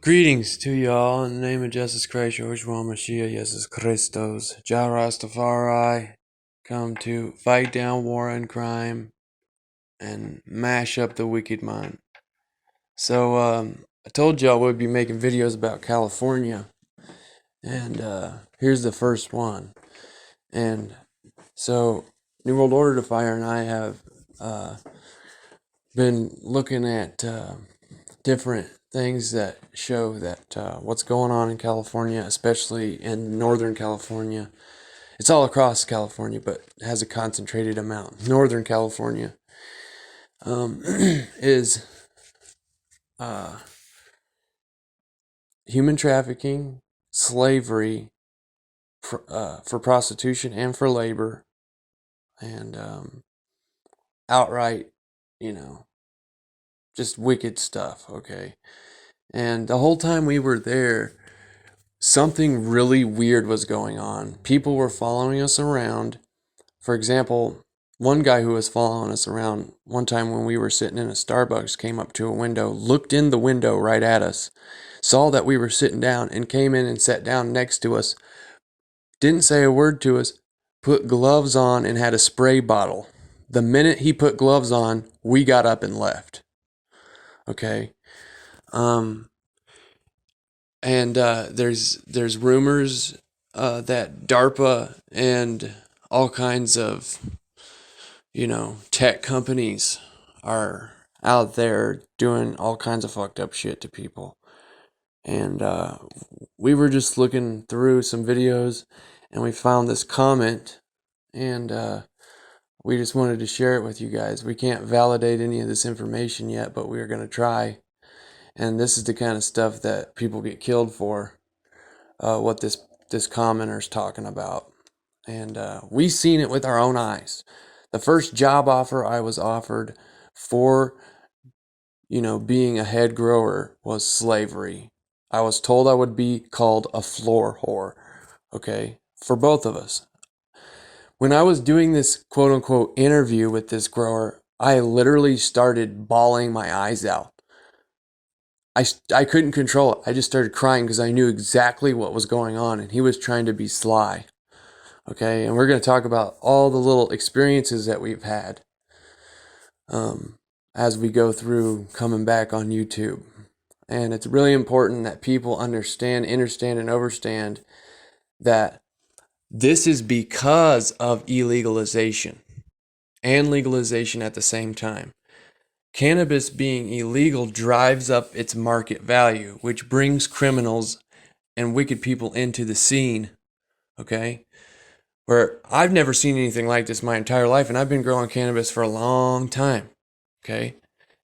Greetings to y'all in the name of Jesus Christ, Yahushua Mashiach, Jesus Christos, Jah Rastafari, come to fight down war and crime and mash up the wicked mind. So, I told y'all we'd be making videos about California, and here's the first one. And so, New World Order to Fire and I have been looking at different things that show that what's going on in California, especially in Northern California. It's all across California, but has a concentrated amount. Northern California is human trafficking, slavery, for prostitution and for labor, and outright, just wicked stuff, okay? And the whole time we were there, something really weird was going on. People were following us around. For example, one guy who was following us around one time when we were sitting in a Starbucks came up to a window, looked in the window right at us, saw that we were sitting down, and came in and sat down next to us. Didn't say a word to us, put gloves on, and had a spray bottle. The minute he put gloves on, we got up and left. Okay? And there's rumors that DARPA and all kinds of, tech companies are out there doing all kinds of fucked up shit to people. And we were just looking through some videos, and we found this comment, and we just wanted to share it with you guys. We can't validate any of this information yet, but we're going to try. And this is the kind of stuff that people get killed for, what this commenter's talking about. And we seen it with our own eyes. The first job offer I was offered for, being a head grower was slavery. I was told I would be called a floor whore, okay, for both of us. When I was doing this quote-unquote interview with this grower, I literally started bawling my eyes out. I couldn't control it. I just started crying because I knew exactly what was going on, and he was trying to be sly. Okay, and we're going to talk about all the little experiences that we've had as we go through coming back on YouTube. And it's really important that people understand, and overstand that this is because of illegalization and legalization at the same time. Cannabis being illegal drives up its market value, which brings criminals and wicked people into the scene, okay? Where I've never seen anything like this my entire life, and I've been growing cannabis for a long time, okay?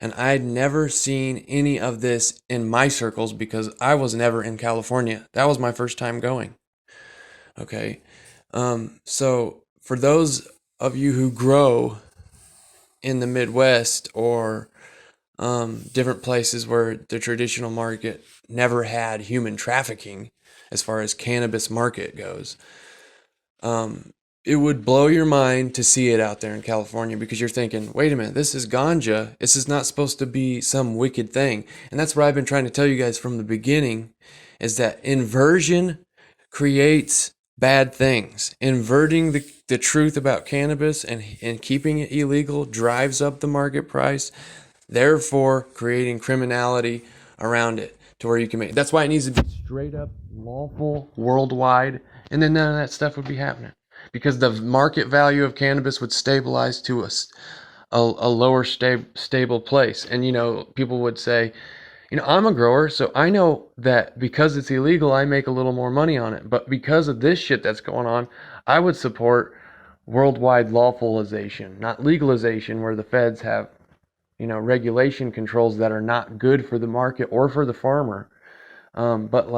And I'd never seen any of this in my circles because I was never in California. That was my first time going, okay? So for those of you who grow in the Midwest or different places where the traditional market never had human trafficking as far as cannabis market goes, it would blow your mind to see it out there in California because you're thinking, wait a minute, this is ganja. This is not supposed to be some wicked thing. And that's what I've been trying to tell you guys from the beginning, is that inversion creates bad things. Inverting the truth about cannabis and keeping it illegal drives up the market price, therefore creating criminality around it to where you can make. That's why it needs to be straight up lawful worldwide, and then none of that stuff would be happening because the market value of cannabis would stabilize to a lower stable place. And people would say, I'm a grower, so I know that because it's illegal, I make a little more money on it. But because of this shit that's going on, I would support worldwide lawfulization, not legalization, where the feds have, regulation controls that are not good for the market or for the farmer. But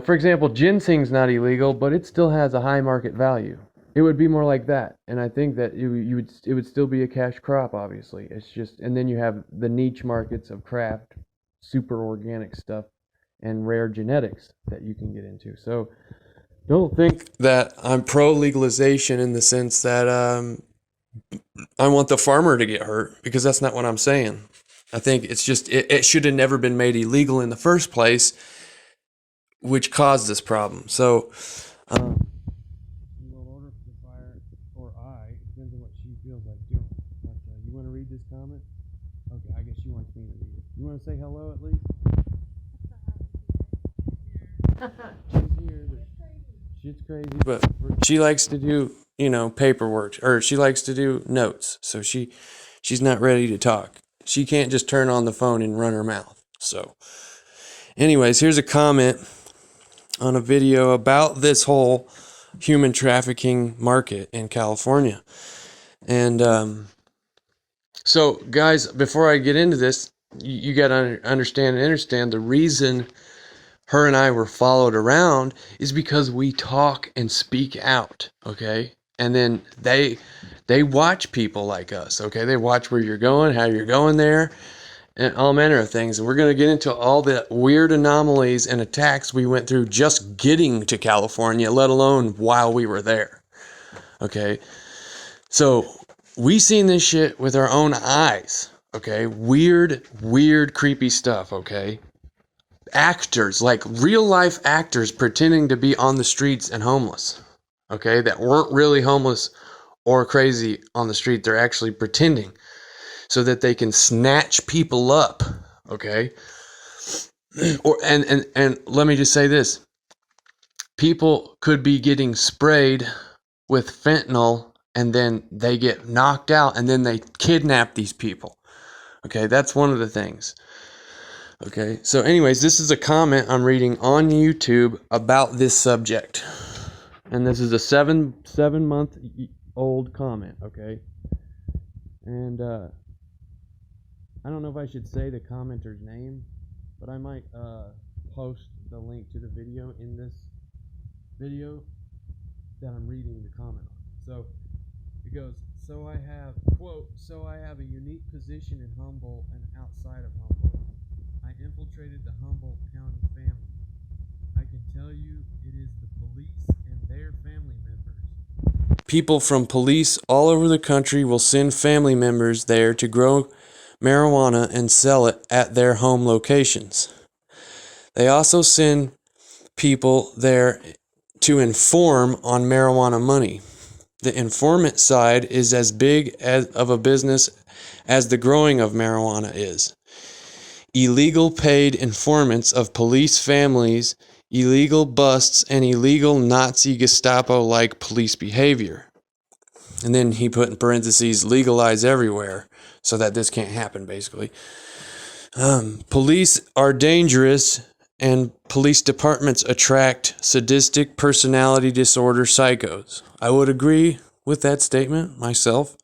for example, ginseng's not illegal, but it still has a high market value. It would be more like that, and I think that it would still be a cash crop. Obviously, it's just, and then you have the niche markets of craft, super organic stuff, and rare genetics that you can get into. So, don't think that I'm pro legalization in the sense that I want the farmer to get hurt, because that's not what I'm saying. I think it's just, it should have never been made illegal in the first place, which caused this problem. So, you will order the fire, or I, depends on what she feels like doing. But you want to read this comment? Okay, I guess she wants me to read it. You want to say hello at least? She's here, but shit's crazy. But she likes to do, paperwork, or she likes to do notes. So she's not ready to talk. She can't just turn on the phone and run her mouth. So, anyways, here's a comment on a video about this whole human trafficking market in California. And so, guys, before I get into this, you got to understand the reason her and I were followed around is because we talk and speak out, okay? And then they watch people like us, okay? They watch where you're going, how you're going there, and all manner of things. And we're going to get into all the weird anomalies and attacks we went through just getting to California, let alone while we were there, okay? So we seen this shit with our own eyes, okay? Weird, creepy stuff, okay? Actors, like real life actors pretending to be on the streets and homeless, okay? That weren't really homeless or crazy on the street. They're actually pretending so that they can snatch people up, okay? Or and let me just say this. People could be getting sprayed with fentanyl and then they get knocked out and then they kidnap these people. Okay, that's one of the things. Okay, so anyways, this is a comment I'm reading on YouTube about this subject. And this is a 7-month old comment, okay? And I don't know if I should say the commenter's name, but I might post the link to the video in this video that I'm reading the comment on. So it goes, so I have a unique position in Humboldt and outside of Humboldt. I infiltrated the Humboldt County family. I can tell you it is the police and their family members. People from police all over the country will send family members there to grow marijuana and sell it at their home locations. They also send people there to inform on marijuana money. The informant side is as big of a business as the growing of marijuana is. Illegal paid informants of police families, illegal busts, and illegal Nazi Gestapo-like police behavior. And then he put in parentheses, legalize everywhere, so that this can't happen, basically. Police are dangerous, and police departments attract sadistic personality disorder psychos. I would agree with that statement myself.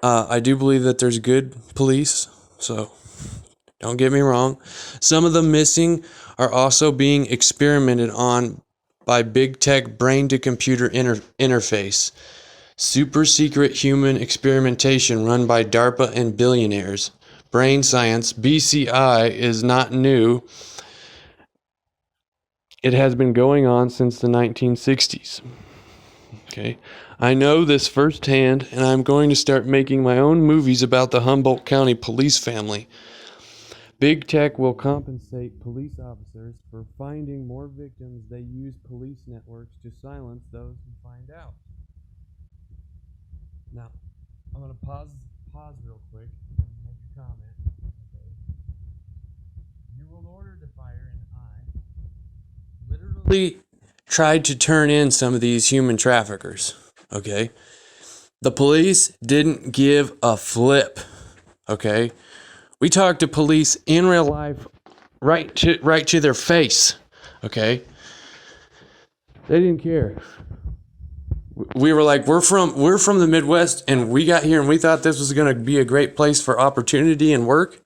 I do believe that there's good police, so don't get me wrong. Some of the missing are also being experimented on by big tech brain-to-computer interface. Super secret human experimentation run by DARPA and billionaires. Brain science, BCI, is not new. It has been going on since the 1960s. Okay, I know this firsthand, and I'm going to start making my own movies about the Humboldt County police family. Big tech will compensate police officers for finding more victims. They use police networks to silence those who find out. Now, I'm going to pause real quick and make a comment. Okay. New World Order Defier and I literally tried to turn in some of these human traffickers. Okay. The police didn't give a flip. Okay. We talked to police in real life, right to their face. Okay. They didn't care. We were like, we're from the Midwest, and we got here and we thought this was going to be a great place for opportunity and work.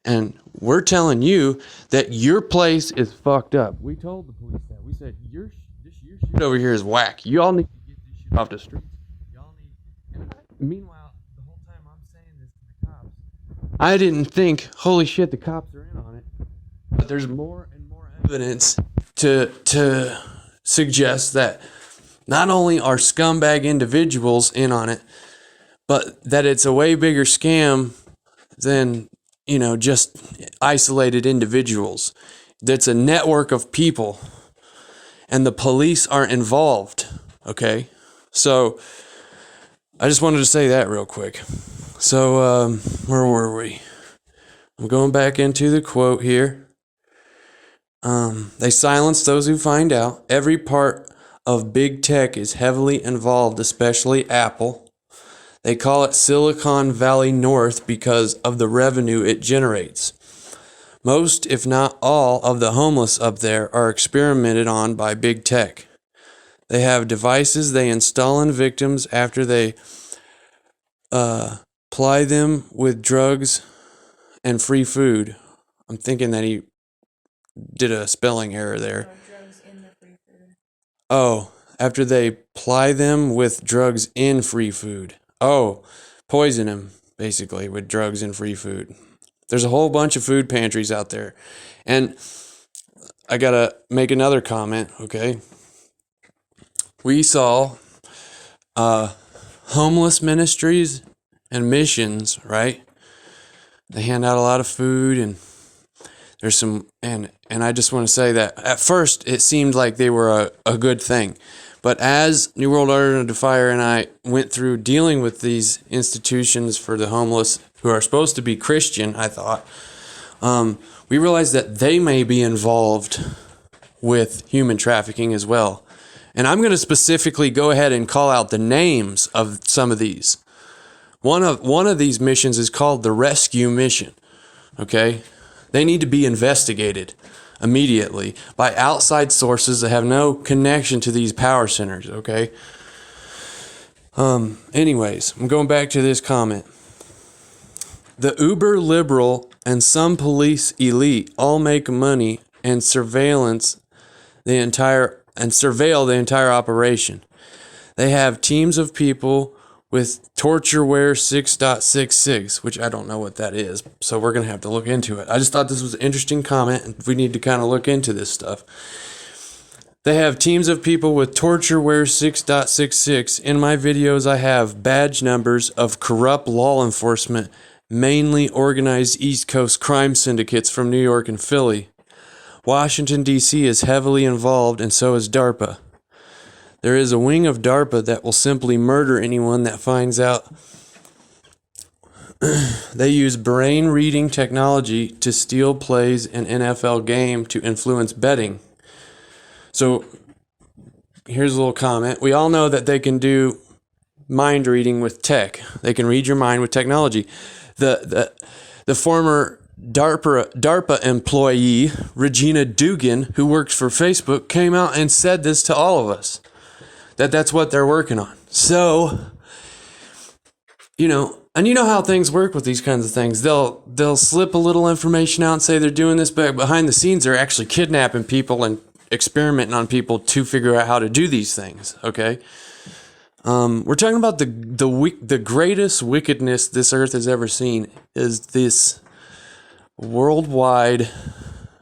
And we're telling you that your place is fucked up. We told the police that. We said, your shit over here is whack. You all need to get this shit off the streets. Y'all need. And meanwhile, the whole time I'm saying this to the cops, I didn't think, holy shit, the cops are in on it. But there's more and more evidence to suggest that not only are scumbag individuals in on it, but that it's a way bigger scam than, just isolated individuals. That's a network of people, and the police aren't involved. Okay, so I just wanted to say that real quick. So where were we? I'm going back into the quote here. They silence those who find out. Every part of big tech is heavily involved, especially Apple. They call it Silicon Valley North because of the revenue it generates. Most, if not all, of the homeless up there are experimented on by big tech. They have devices they install in victims after they ply them with drugs and free food. I'm thinking that he did a spelling error there. Drugs in the free food. Oh, after they ply them with drugs in free food. Oh, poison them, basically, with drugs and free food. There's a whole bunch of food pantries out there. And I gotta make another comment, okay? We saw homeless ministries and missions, right? They hand out a lot of food, and there's some, and I just want to say that at first it seemed like they were a good thing. But as New World Order Defier and I went through dealing with these institutions for the homeless who are supposed to be Christian, I thought, we realized that they may be involved with human trafficking as well. And I'm going to specifically go ahead and call out the names of some of these. One of these missions is called the Rescue Mission. Okay? They need to be investigated immediately by outside sources that have no connection to these power centers, okay? Anyways, I'm going back to this comment. The uber liberal and some police elite all make money and surveil the entire operation. They have teams of people with tortureware 6.66, which I don't know what that is, so we're going to have to look into it. I just thought this was an interesting comment, and we need to kind of look into this stuff. They have teams of people with tortureware 6.66. In my videos, I have badge numbers of corrupt law enforcement, mainly organized East Coast crime syndicates from New York and Philly. Washington, D.C. is heavily involved, and so is DARPA. There is a wing of DARPA that will simply murder anyone that finds out. They use brain reading technology to steal plays in NFL game to influence betting. So here's a little comment. We all know that they can do mind reading with tech. They can read your mind with technology. The former DARPA employee, Regina Dugan, who works for Facebook, came out and said this to all of us. That's what they're working on. So, and you know how things work with these kinds of things. They'll slip a little information out and say they're doing this, but behind the scenes they're actually kidnapping people and experimenting on people to figure out how to do these things. Okay, we're talking about the greatest wickedness this earth has ever seen is this worldwide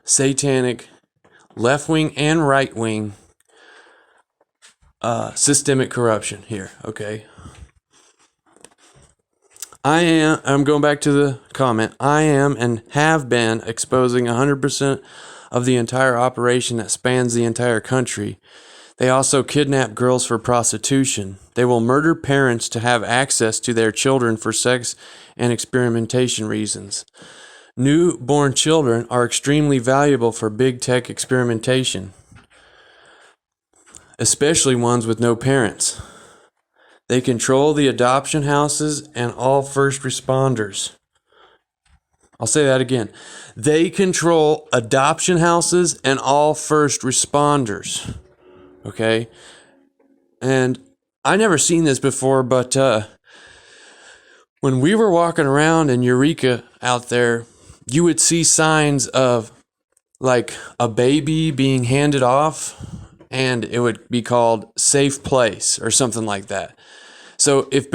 satanic left-wing and right-wing systemic corruption here, okay? I'm going back to the comment. I am and have been exposing 100% of the entire operation that spans the entire country. They also kidnap girls for prostitution. They will murder parents to have access to their children for sex and experimentation reasons. Newborn children are extremely valuable for big tech experimentation, especially ones with no parents. They control the adoption houses and all first responders. I'll say that again. They control adoption houses and all first responders. Okay? And I never seen this before, but when we were walking around in Eureka out there, you would see signs of like a baby being handed off, and it would be called safe place or something like that. So if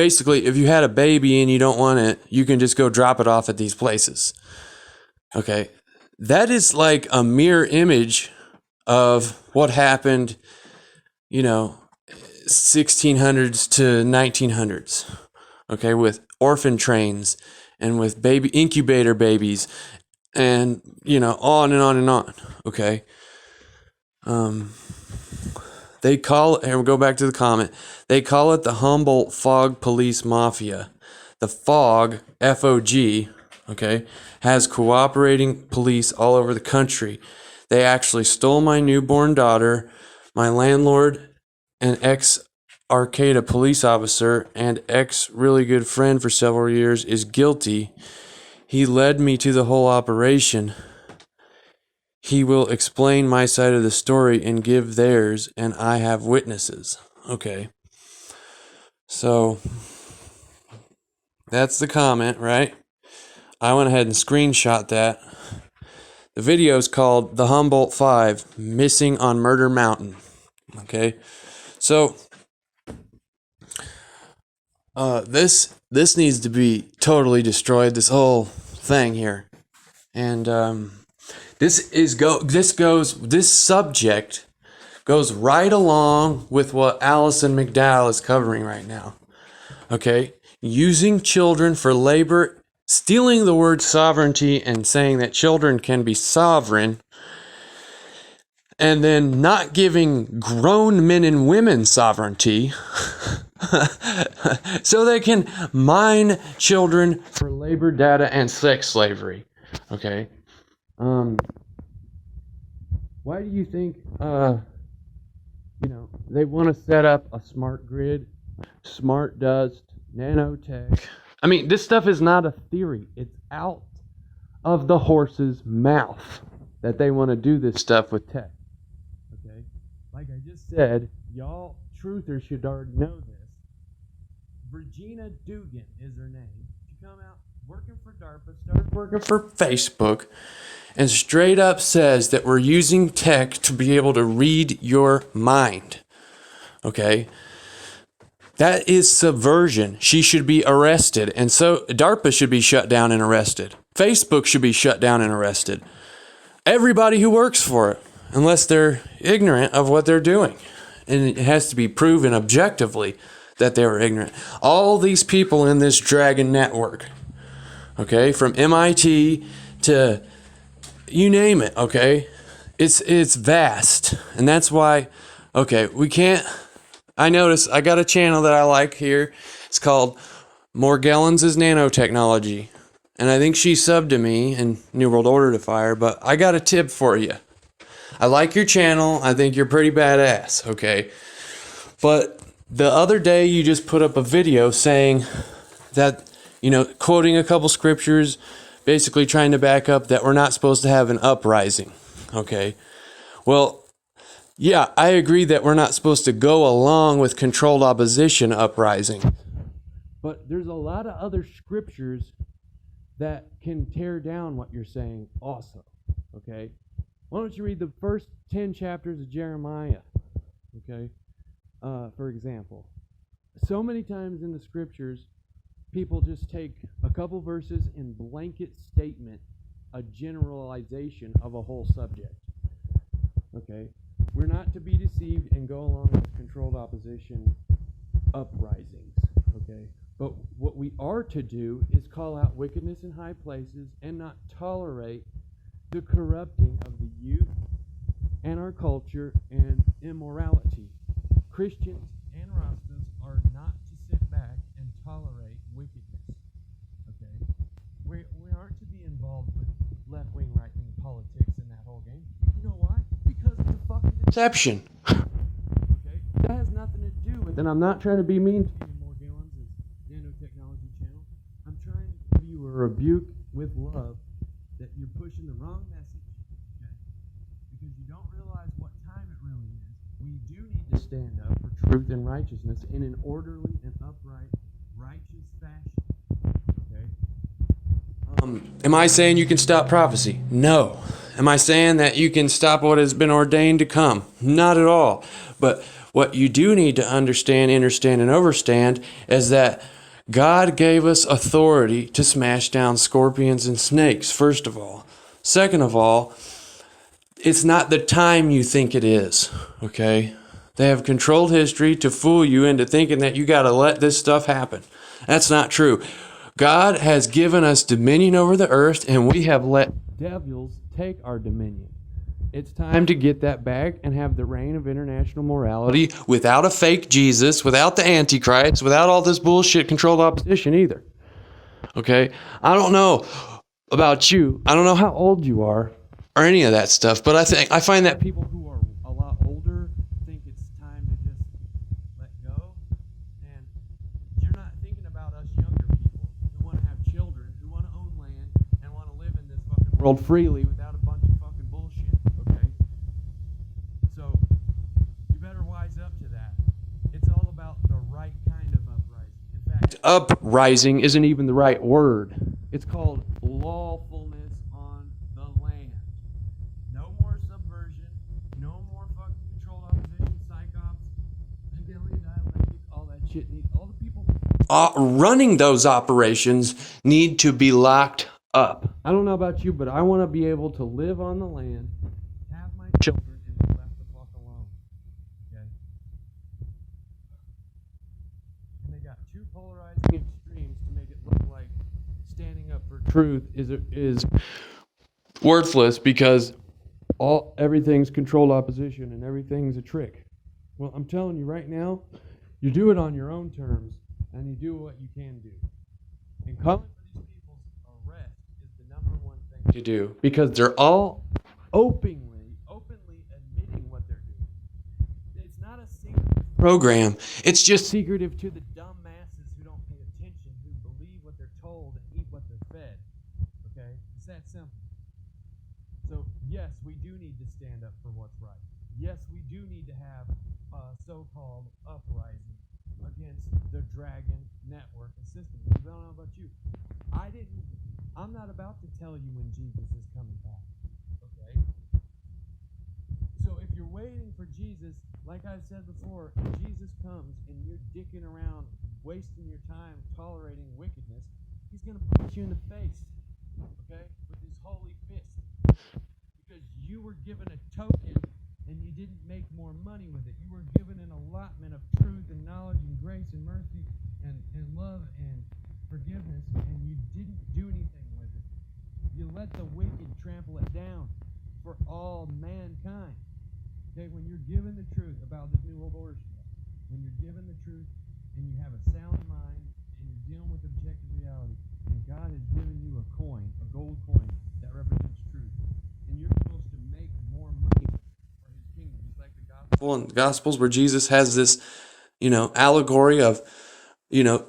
you had a baby and you don't want it, you can just go drop it off at these places. Okay. That is like a mirror image of what happened, 1600s to 1900s. Okay. With orphan trains and with baby incubator babies, and on and on and on. Okay. They call it, and we'll go back to the comment. They call it the Humboldt Fog Police Mafia. The Fog, F-O-G, okay, has cooperating police all over the country. They actually stole my newborn daughter. My landlord, an ex-Arcata police officer and ex-really good friend for several years, is guilty. He led me to the whole operation. He will explain my side of the story and give theirs, and I have witnesses. Okay. So, that's the comment, right? I went ahead and screenshot that. The video is called The Humboldt Five, Missing on Murder Mountain. Okay. So, this needs to be totally destroyed, this whole thing here. And, this subject goes right along with what Allison McDowell is covering right now. Okay? Using children for labor, stealing the word sovereignty and saying that children can be sovereign, and then not giving grown men and women sovereignty so they can mine children for labor data and sex slavery. Okay? Why do you think, they want to set up a smart grid, smart dust, nanotech? I mean, this stuff is not a theory. It's out of the horse's mouth that they want to do this stuff with tech. Okay? Like I just said, y'all truthers should already know this. Virginia Dugan is her name. She come out working for DARPA, started working for Facebook, and straight up says that we're using tech to be able to read your mind. Okay? That is subversion. She should be arrested. And so DARPA should be shut down and arrested. Facebook should be shut down and arrested. Everybody who works for it, unless they're ignorant of what they're doing. And it has to be proven objectively that they were ignorant. All these people in this Dragon network, okay, from MIT to you name it, okay? It's vast. And that's why, okay, we can't... I notice I got a channel that I like here. It's called Morgellons' Nanotechnology. And I think she subbed to me in New World Order to Fire, but I got a tip for you. I like your channel. I think you're pretty badass, okay? But the other day you just put up a video saying that, quoting a couple scriptures, basically trying to back up that we're not supposed to have an uprising, okay? Well, yeah, I agree that we're not supposed to go along with controlled opposition uprising. But there's a lot of other scriptures that can tear down what you're saying also, okay? Why don't you read the first 10 chapters of Jeremiah, okay? For example. So many times in the scriptures, people just take a couple verses and blanket statement a generalization of a whole subject, okay? We're not to be deceived and go along with controlled opposition uprisings, okay? But what we are to do is call out wickedness in high places and not tolerate the corrupting of the youth and our culture and immorality. Christians and Rastas are not to sit back and tolerate wickedness, okay? We aren't to be involved with left-wing, right-wing politics in that whole game. You know why? Because it's a fucking deception. Okay? That has nothing to do with it. And I'm not trying to be mean to you, Morgellons' Nanotechnology channel. I'm trying to give you a rebuke with love that you're pushing the wrong message, okay? Because you don't realize what time it really is. We do need to stand up for truth and righteousness in an orderly and upright, righteous fashion, okay? Am I saying you can stop prophecy? No. Am I saying that you can stop what has been ordained to come? Not at all. But what you do need to understand, understand, and overstand is that God gave us authority to smash down scorpions and snakes, first of all. Second of all, it's not the time you think it is, okay? They have controlled history to fool you into thinking that you got to let this stuff happen. That's not true. God has given us dominion over the earth, and we have let devils take our dominion. It's time to get that back and have the reign of international morality without a fake Jesus, without the Antichrist, without all this bullshit controlled opposition either. Okay? I don't know about you. I don't know how old you are or any of that stuff, but I find that people who are a lot older think it's time to just let go. And you're not thinking about us younger people who want to have children, who want to own land, and want to live in this fucking world freely without a bunch of fucking bullshit. Okay? So, you better wise up to that. It's all about the right kind of uprising. In fact, uprising isn't even the right word. It's called lawfulness on the land. No more subversion. No more fucking controlled opposition, psychops, Hegelian dialectic, all that shit. All the people running those operations need to be locked up. I don't know about you, but I want to be able to live on the land, have my children, and be left the fuck alone. Okay? And they got two polarizing extremes to make it look like standing up for truth is worthless because everything's controlled opposition and everything's a trick. Well, I'm telling you right now, you do it on your own terms and you do what you can do. And calling for these people's arrest is the number one thing to do because they're all openly admitting what they're doing. It's not a secretive program. It's just secretive to the dumb masses who don't pay attention, who believe what they're told and eat what they're fed. Okay? It's that simple. So, yes, we do need to stand up for what's right. Yes, we do need to have a so-called uprising against the Dragon network and system. I don't know about you. I'm not about to tell you when Jesus is coming back. Okay? So if you're waiting for Jesus, like I've said before, if Jesus comes and you're dicking around, wasting your time, tolerating wickedness, he's going to punch you in the face, okay, with his holy fist. Because you were given a token and you didn't make more money with it. You were given an allotment of truth and knowledge and grace and mercy and love and forgiveness, and you didn't do anything with it. You let the wicked trample it down for all mankind. Okay, when you're given the truth about this new world order stuff, when you're given the truth and you have a sound mind and you're dealing with objective reality, and God has given you a coin, a gold coin that represents truth, and you're supposed to make more money for his kingdom, just like the gospel and the Gospels where Jesus has this, allegory of,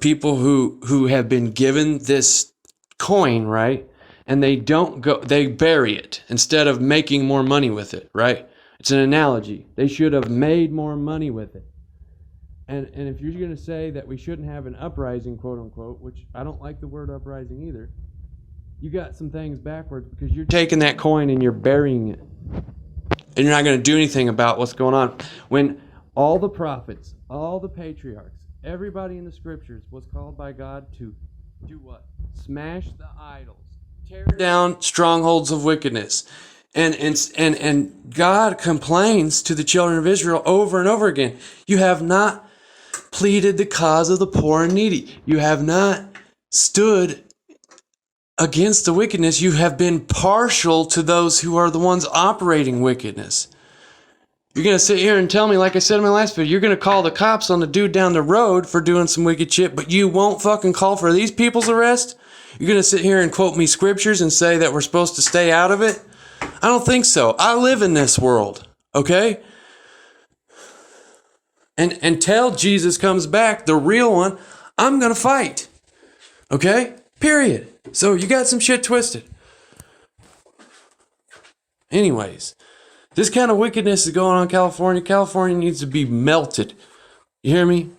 people who have been given this coin, right? And they bury it instead of making more money with it, right? It's an analogy. They should have made more money with it. And if you're going to say that we shouldn't have an uprising, quote unquote, which I don't like the word uprising either, you got some things backwards because you're taking that coin and you're burying it. And you're not going to do anything about what's going on. When all the prophets, all the patriarchs, everybody in the scriptures was called by God to do what? Smash the idols. Tear down strongholds of wickedness. And God complains to the children of Israel over and over again. You have not pleaded the cause of the poor and needy. You have not stood against the wickedness. You have been partial to those who are the ones operating wickedness. You're going to sit here and tell me, like I said in my last video, you're going to call the cops on the dude down the road for doing some wicked shit, but you won't fucking call for these people's arrest? You're going to sit here and quote me scriptures and say that we're supposed to stay out of it? I don't think so. I live in this world, okay? And until Jesus comes back, the real one, I'm going to fight, okay? Period. So you got some shit twisted. Anyways, this kind of wickedness is going on in California. California needs to be melted. You hear me?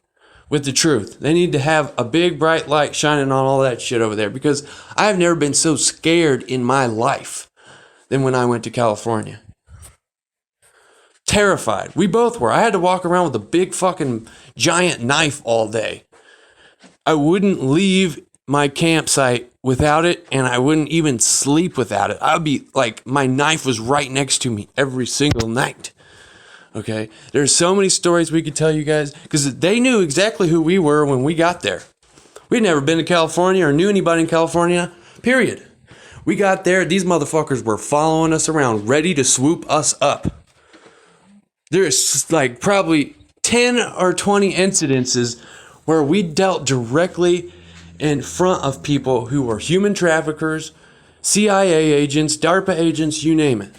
With the truth. They need to have a big bright light shining on all that shit over there, because I've never been so scared in my life than when I went to California. Terrified. We both were. I had to walk around with a big fucking giant knife all day. I wouldn't leave my campsite without it, and I wouldn't even sleep without it. I'd be like, my knife was right next to me every single night. Okay? There's so many stories we could tell you guys, because they knew exactly who we were when we got there. We'd never been to California or knew anybody in California, period. We got there, these motherfuckers were following us around, ready to swoop us up. There's like probably 10 or 20 incidences where we dealt directly in front of people who were human traffickers, CIA agents, DARPA agents, you name it.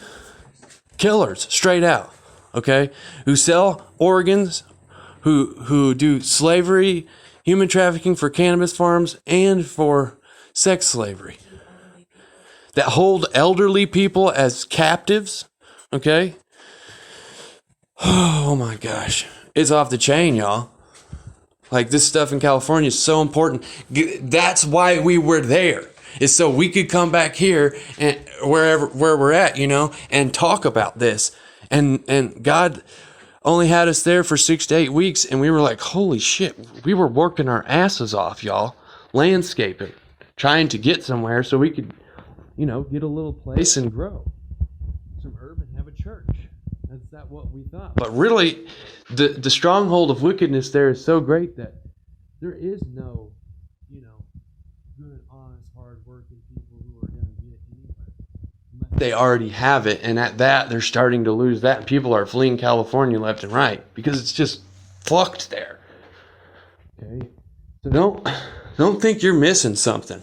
Killers, straight out, okay? Who sell organs, who do slavery, human trafficking for cannabis farms, and for sex slavery. That hold elderly people as captives, okay? Oh my gosh. It's off the chain, y'all. Like, this stuff in California is so important. That's why we were there. Is so we could come back here and where we're at, you know, and talk about this. And God only had us there for 6 to 8 weeks, and we were like, holy shit, we were working our asses off, y'all. Landscaping, trying to get somewhere so we could, you know, get a little place and grow some herb and have a church. That's not what we thought. But really, the stronghold of wickedness there is so great that there is no, you know, good, honest, hard-working people who are going to get anywhere. They already have it, and at that, they're starting to lose that. People are fleeing California left and right because it's just fucked there. Okay? So don't think you're missing something.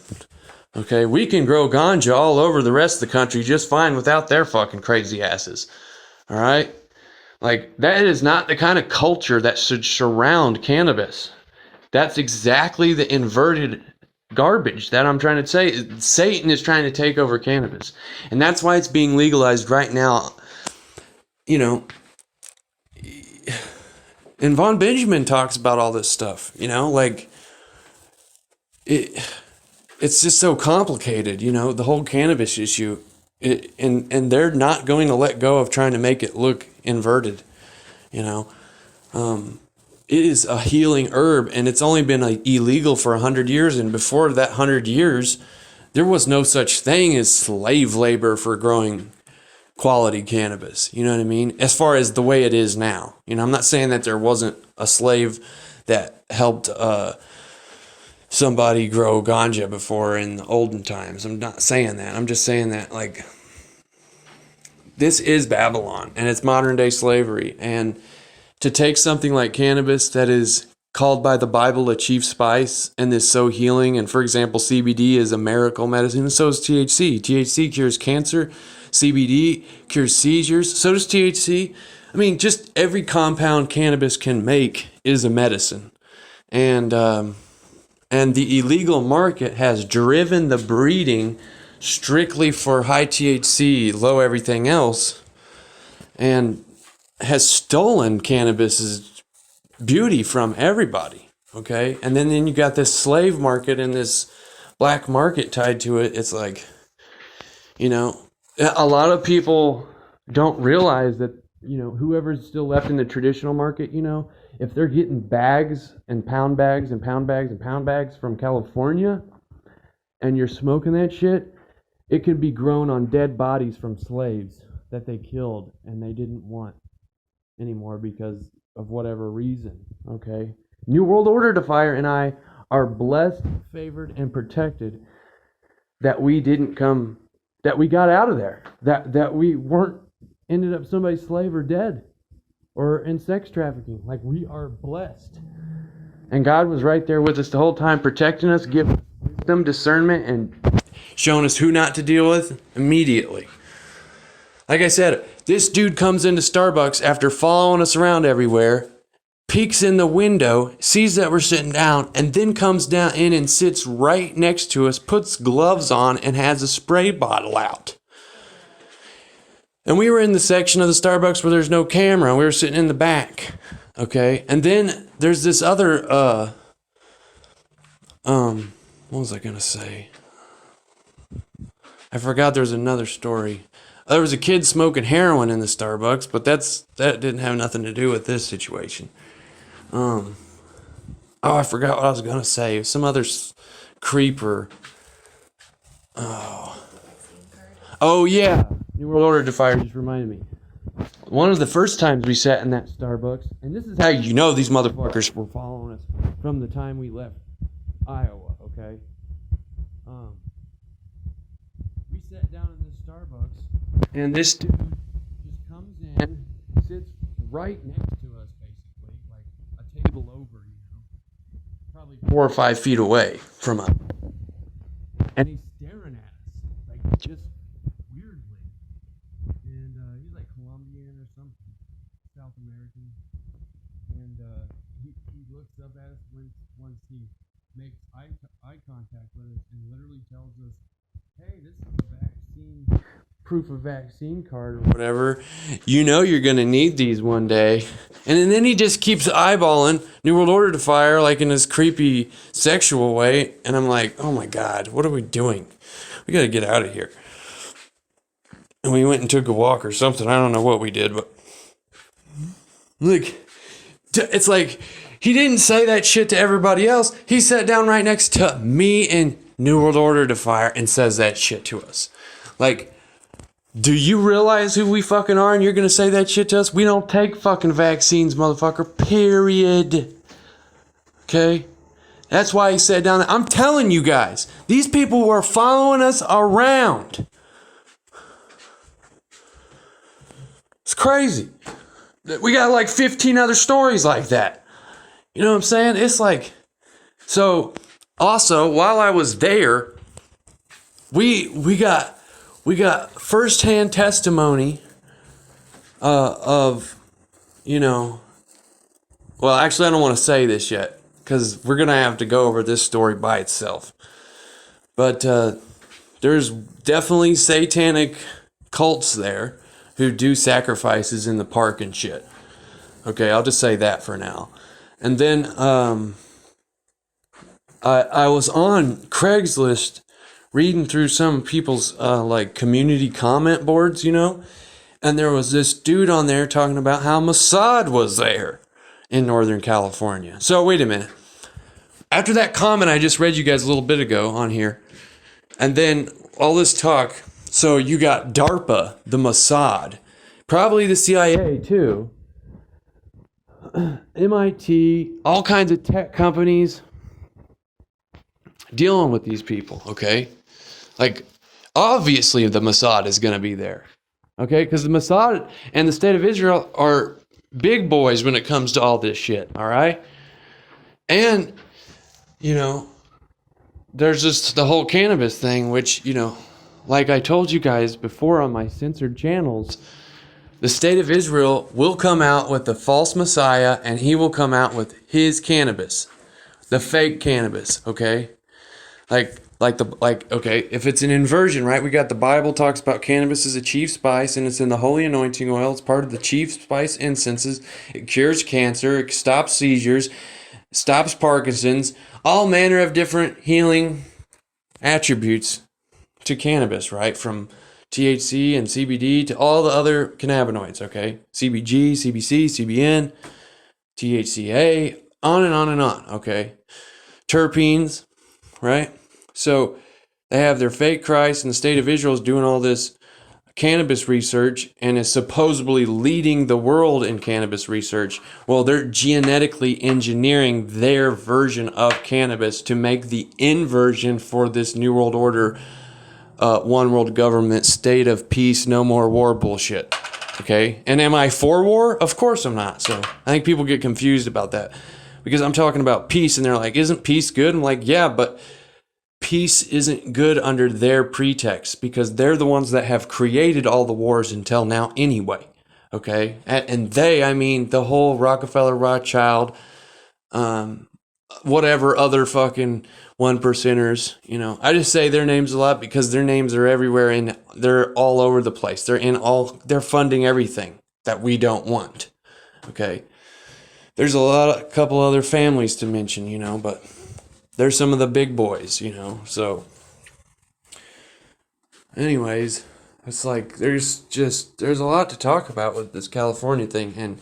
Okay? We can grow ganja all over the rest of the country just fine without their fucking crazy asses. All right? Like, that is not the kind of culture that should surround cannabis. That's exactly the inverted garbage that I'm trying to say. Satan is trying to take over cannabis. And that's why it's being legalized right now. You know, and Von Benjamin talks about all this stuff, you know, like, it's just so complicated, you know, the whole cannabis issue. And they're not going to let go of trying to make it look inverted, you know. It is a healing herb, and it's only been illegal for 100 years. And before that 100 years, there was no such thing as slave labor for growing quality cannabis. You know what I mean? As far as the way it is now. You know, I'm not saying that there wasn't a slave that helped somebody grow ganja before in the olden times. I'm not saying that. I'm just saying that, like, this is Babylon, and it's modern day slavery. And to take something like cannabis that is called by the Bible a chief spice and is so healing, and for example, CBD is a miracle medicine, and so is THC. THC cures cancer, CBD cures seizures, so does THC. I mean, just every compound cannabis can make is a medicine. And the illegal market has driven the breeding strictly for high THC, low everything else, and has stolen cannabis's beauty from everybody, okay? And then you got this slave market and this black market tied to it. It's like, you know, a lot of people don't realize that, you know, whoever's still left in the traditional market, you know, if they're getting bags and pound bags and pound bags and pound bags from California and you're smoking that shit, it could be grown on dead bodies from slaves that they killed and they didn't want anymore because of whatever reason, okay? New World Order Defier and I are blessed, favored, and protected that we got out of there, that we weren't ended up somebody's slave or dead or in sex trafficking. Like, we are blessed. And God was right there with us the whole time, protecting us, giving them discernment, and showing us who not to deal with immediately. Like I said, this dude comes into Starbucks after following us around everywhere, peeks in the window, sees that we're sitting down, and then comes down in and sits right next to us, puts gloves on, and has a spray bottle out. And we were in the section of the Starbucks where there's no camera. We were sitting in the back, okay? And then there's this other, what was I going to say? I forgot there's another story. There was a kid smoking heroin in the Starbucks, but that didn't have nothing to do with this situation. I forgot what I was going to say. Some other creeper. Oh, yeah. New World Order Defier just reminded me. One of the first times we sat in that Starbucks, and this is how you know these motherfuckers were following us from the time we left Iowa, okay? We sat down in this Starbucks, and this dude just comes in, sits right next to us, basically, like a table over, probably 4 or 5 feet away from us. And he's staring at us, like just weirdly. And he's like Colombian or something, South American. And he looks up at us once he makes eye contact with us and literally tells us, hey, this is a vaccine, proof of vaccine card or whatever. You know you're going to need these one day. And then he just keeps eyeballing New World Order to fire like in this creepy sexual way. And I'm like, oh my God, what are we doing? We got to get out of here. And we went and took a walk or something. I don't know what we did, but look, it's like he didn't say that shit to everybody else. He sat down right next to me and New World Order to fire and says that shit to us. Like, do you realize who we fucking are and you're going to say that shit to us? We don't take fucking vaccines, motherfucker. Period. Okay? That's why he sat down. I'm telling you guys, these people were following us around. It's crazy. We got like 15 other stories like that. You know what I'm saying? It's like, so also while I was there, we got firsthand testimony of, well, actually I don't want to say this yet because we're going to have to go over this story by itself. But there's definitely satanic cults there who do sacrifices in the park and shit. Okay, I'll just say that for now. And then I was on Craigslist reading through some people's like community comment boards, and there was this dude on there talking about how Mossad was there in Northern California. So wait a minute. After that comment I just read you guys a little bit ago on here, and then all this talk, so you got DARPA, the Mossad, probably the CIA too, MIT, all kinds of tech companies dealing with these people, okay? Like, obviously the Mossad is going to be there, okay? Because the Mossad and the State of Israel are big boys when it comes to all this shit, all right? And, there's just the whole cannabis thing, which, like I told you guys before on my censored channels, the State of Israel will come out with the false Messiah, and he will come out with his cannabis, the fake cannabis, okay? Okay, if it's an inversion, right? We got the Bible talks about cannabis as a chief spice, and it's in the holy anointing oil. It's part of the chief spice incenses. It cures cancer. It stops seizures. Stops Parkinson's. All manner of different healing attributes to cannabis, right? From THC and CBD to all the other cannabinoids, okay? CBG, CBC, CBN, THCA, on and on and on, okay? Terpenes, right? So they have their fake Christ, and the State of Israel is doing all this cannabis research and is supposedly leading the world in cannabis research. Well, they're genetically engineering their version of cannabis to make the inversion for this New World Order, one world government, state of peace, no more war bullshit. Okay? And am I for war? Of course I'm not. So I think people get confused about that because I'm talking about peace and they're like, isn't peace good? I'm like, yeah, but peace isn't good under their pretext because they're the ones that have created all the wars until now anyway. Okay? And they, I mean, the whole Rockefeller, Rothschild, whatever other fucking one percenters, I just say their names a lot because their names are everywhere and they're all over the place. They're funding everything that we don't want. Okay? There's a couple other families to mention, but they're some of the big boys, so anyways, it's like there's a lot to talk about with this California thing, and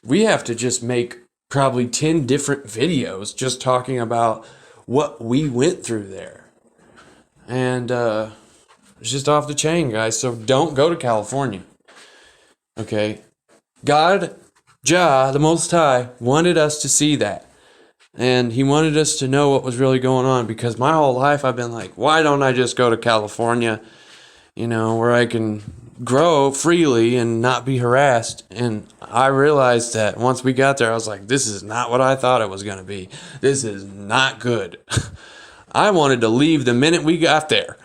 we have to just make probably 10 different videos just talking about what we went through there. And it's just off the chain, guys, so don't go to California. Okay? God, Jah, the Most High, wanted us to see that. And he wanted us to know what was really going on, because my whole life I've been like, why don't I just go to California, where I can grow freely and not be harassed? And I realized that once we got there, I was like, this is not what I thought it was going to be. This is not good. I wanted to leave the minute we got there.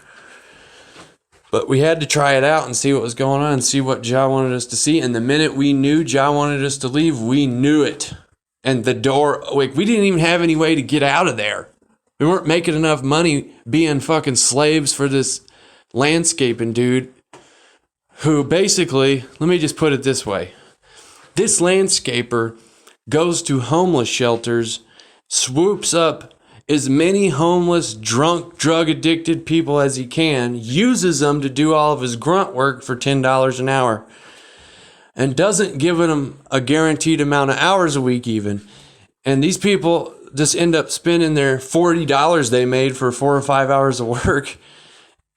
But we had to try it out and see what was going on and see what Jah wanted us to see. And the minute we knew Jah wanted us to leave, we knew it. And the door, we didn't even have any way to get out of there. We weren't making enough money being fucking slaves for this landscaping dude who basically, let me just put it this way. This landscaper goes to homeless shelters, swoops up as many homeless, drunk, drug-addicted people as he can, uses them to do all of his grunt work for $10 an hour, and doesn't give them a guaranteed amount of hours a week even. And these people just end up spending their $40 they made for 4 or 5 hours of work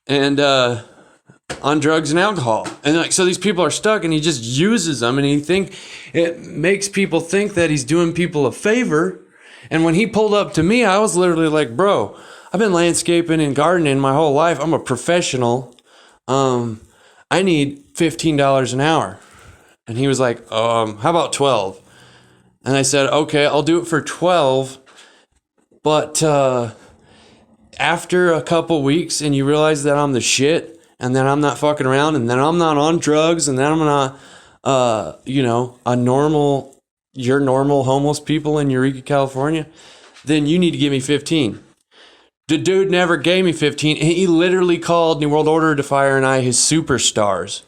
and on drugs and alcohol. And so these people are stuck, and he just uses them, and it makes people think that he's doing people a favor. And when he pulled up to me, I was literally like, bro, I've been landscaping and gardening my whole life. I'm a professional. I need $15 an hour. And he was like, how about 12? And I said, okay, I'll do it for 12. But after a couple weeks and you realize that I'm the shit, and then I'm not fucking around, and then I'm not on drugs, and then I'm not, your normal homeless people in Eureka, California, then you need to give me 15. The dude never gave me 15. He literally called New World Order to Fire and I his superstars.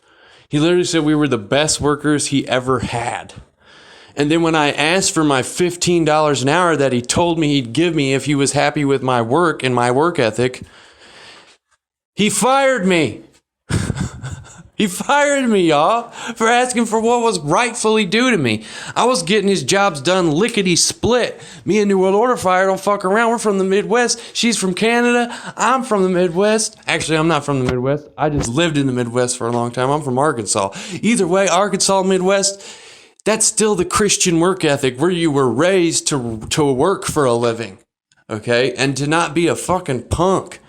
He literally said we were the best workers he ever had. And then when I asked for my $15 an hour that he told me he'd give me if he was happy with my work and my work ethic, he fired me. He fired me, y'all, for asking for what was rightfully due to me. I was getting his jobs done lickety-split. Me and New World Order Fire don't fuck around. We're from the Midwest. She's from Canada. I'm from the Midwest. Actually, I'm not from the Midwest. I just lived in the Midwest for a long time. I'm from Arkansas. Either way, Arkansas, Midwest, that's still the Christian work ethic where you were raised to work for a living, okay? And to not be a fucking punk.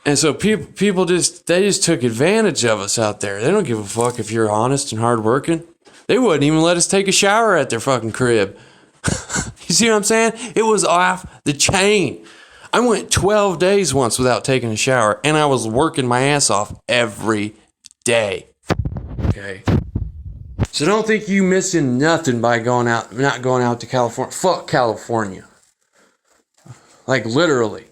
And so people just took advantage of us out there. They don't give a fuck if you're honest and hardworking. They wouldn't even let us take a shower at their fucking crib. You see what I'm saying? It was off the chain. I went 12 days once without taking a shower, and I was working my ass off every day. Okay. So don't think you missing nothing by not going out to California. Fuck California. Like literally.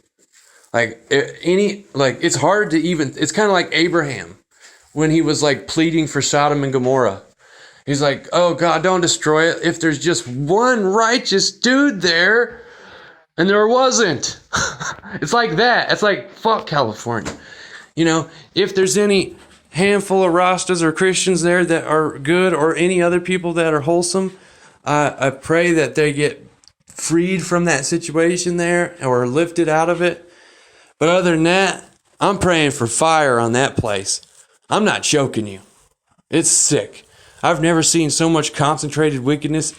It's hard to even, it's kind of like Abraham when he was like pleading for Sodom and Gomorrah. He's like, oh God, don't destroy it. If there's just one righteous dude there, and there wasn't. It's like that. It's like, fuck California. If there's any handful of Rastas or Christians there that are good, or any other people that are wholesome, I pray that they get freed from that situation there or lifted out of it. But other than that, I'm praying for fire on that place. I'm not joking you. It's sick. I've never seen so much concentrated wickedness in